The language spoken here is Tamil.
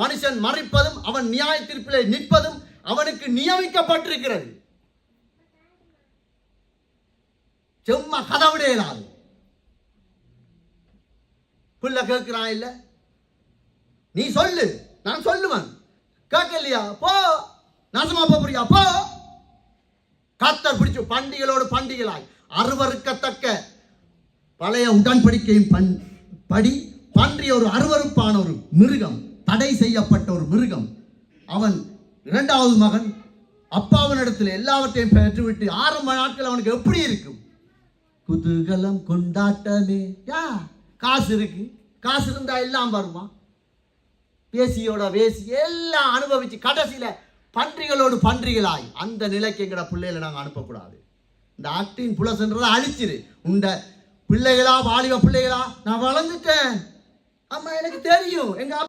மனுஷன் மறிப்பதும் அவன் நியாய தீர்ப்பிலே நிற்பதும் அவனுக்கு நியமிக்கப்பட்டிருக்கிறது. சும்மா கதவிட இயலாது. பிள்ளை கேட்கிறான் இல்ல, நீ சொல்லு, நான் சொல்லுவேன். கேட்கலையா, போ, நாசமா போறியா, போ. கத்தர் பிடிச்சு பண்டிகளோடு பண்டிகளாய் அருவருக்கத்தக்க பழைய உடன்படிக்கையின் படி பன்றி ஒரு அருவருப்பான ஒரு மிருகம், தடை செய்யப்பட்ட ஒரு மிருகம். அவன் இரண்டாவது மகன் அப்பாவினிடத்தில் எல்லாவற்றையும் பெற்றுவிட்டு ஆரம்ப நாட்கள் அவனுக்கு எப்படி இருக்கும்? குதூகலம், கொண்டாட்டமே. காசு இருக்கு, காசு இருந்தா எல்லாம் வருமா? பேசியோட பேசி எல்லாம் அனுபவிச்சு கடைசியில பன்றிகளோடு பன்றிகளாய் அந்த நிலைக்கு எங்கட பிள்ளைகளை நாங்கள் அனுப்பக்கூடாது. இந்த ஆக்டிங் புலசன்றதை அழிச்சிரு. உண்ட பிள்ளைகளா, வாலிப பிள்ளைகளா, நான் வளர்ந்துட்டேன், அம்மா எனக்கு தெரியும், எங்க